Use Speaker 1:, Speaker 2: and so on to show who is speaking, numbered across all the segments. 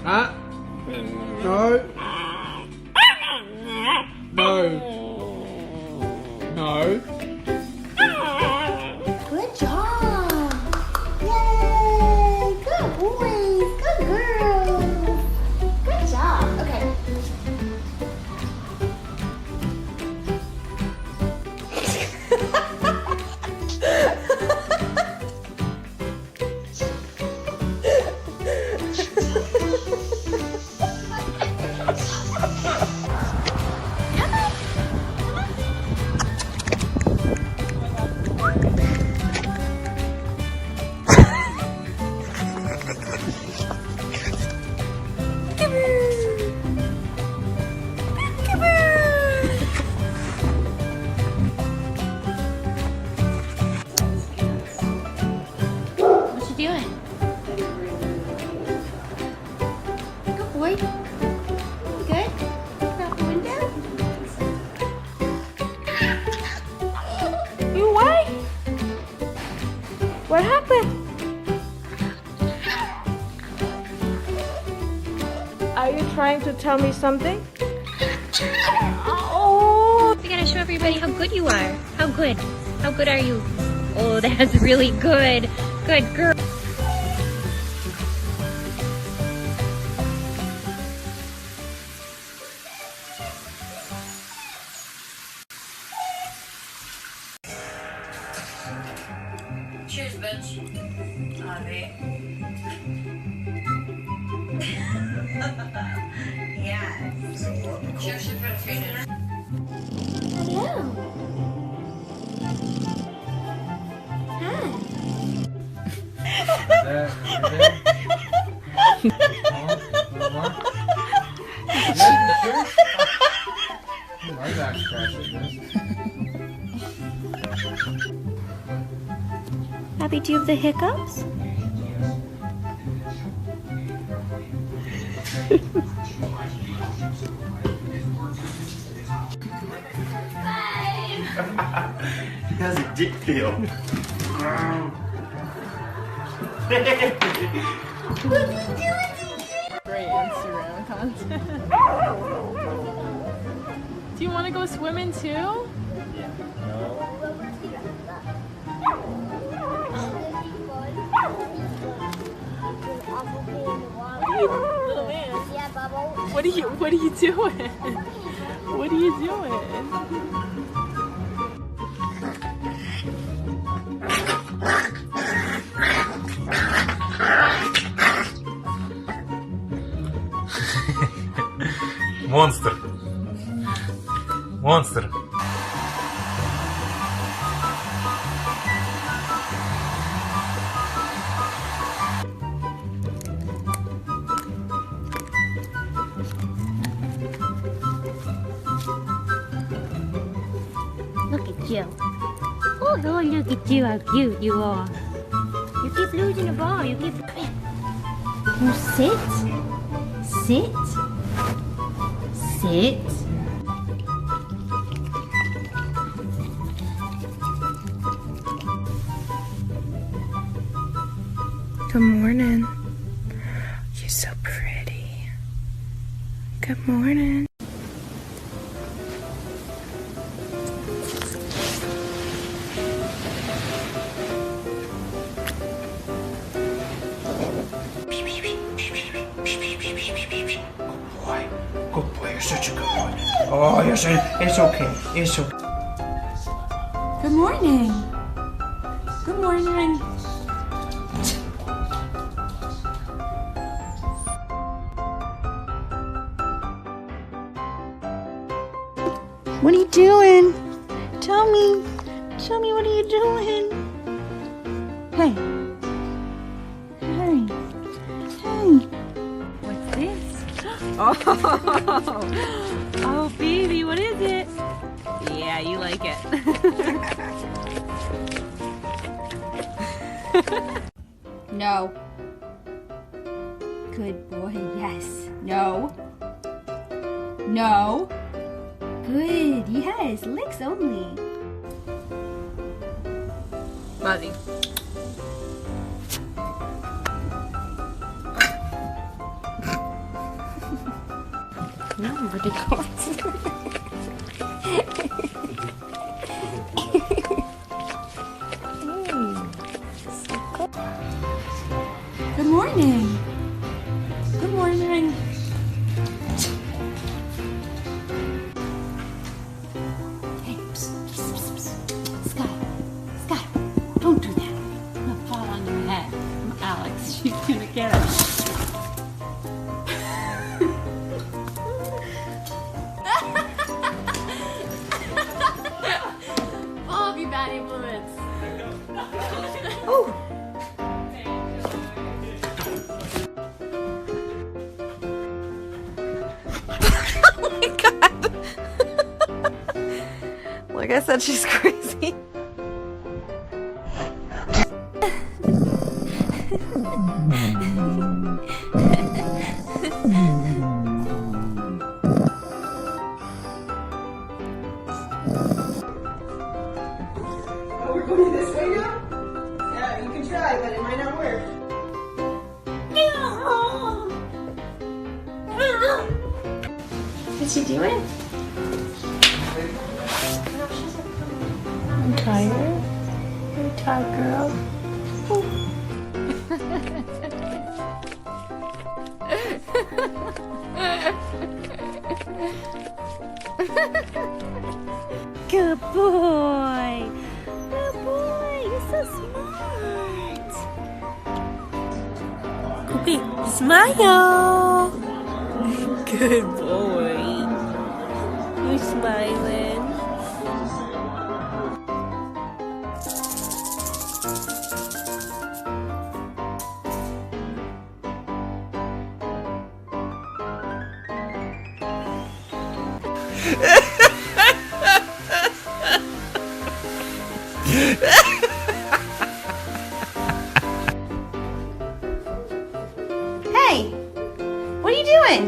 Speaker 1: Ah. No. No. No.
Speaker 2: Good job. Yay. Good boys. Good girls. Good job. Okay. What you doing? Good boy. Good. Open up the window.
Speaker 3: You what? What happened? Are you trying to tell me something? Oh!
Speaker 4: We gotta show everybody how good you are. How good? How good are you? Oh, that's really good. Good girl.
Speaker 5: Cheers, bitch. Yes. Cheers to the
Speaker 2: Hello. Hi.
Speaker 1: My back's crashing.
Speaker 4: Abby, do you have the hiccups?
Speaker 6: How's it dick feel?
Speaker 3: Great Instagram content. Do you want to go swimming too? Little man. What are you doing? What are you doing?
Speaker 6: Монстр. Монстр.
Speaker 4: Look at you. Oh, look at you, how cute you are. You keep losing the ball. You keep...
Speaker 2: You sit. Sit. Sit.
Speaker 3: Good morning. You're so pretty. Good morning.
Speaker 6: Boy. Good boy. You're such a good boy. Oh, you're so, it's okay. It's okay.
Speaker 2: Good morning. Good morning. What are you doing? Tell me. Tell me, what are you doing? Hey. Hey. Hey.
Speaker 3: What's this? Oh, baby, what is it? Yeah, you like it.
Speaker 2: No. Good boy, yes. No. No. Good, yes. Licks only.
Speaker 3: Muzzy.
Speaker 4: No, ridiculous.
Speaker 2: Good morning. Good morning. Hey, psst, psst, psst, psst. Sky, Sky, don't do that. I'm gonna fall on your head. Alex, she's gonna get us. Oh, you bad influence. Oh.
Speaker 3: Like I said, she's crazy.
Speaker 7: Oh, we're going this way now? Yeah, you can try, but it might not work.
Speaker 2: What's she doing? I'm tired. You're tired, girl.
Speaker 4: Good boy. Good boy. You're so smart. Cookie, smile. Good boy. You're smiling.
Speaker 2: Hey, what are you doing?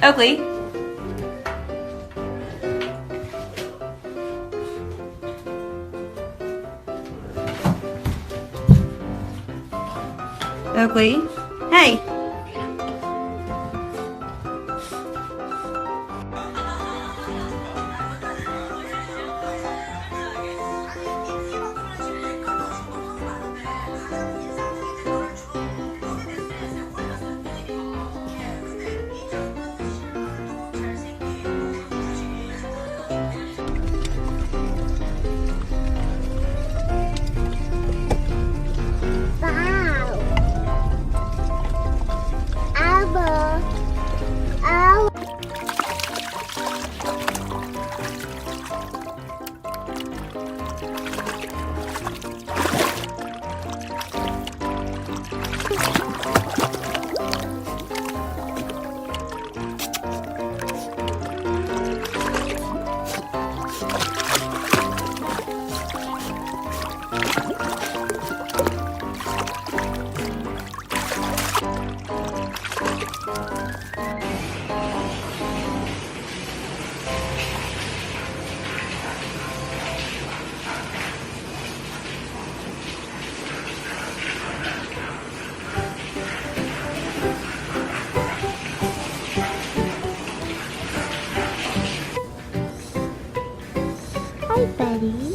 Speaker 2: Oakley. Oakley. Hey.
Speaker 4: Hi, buddy.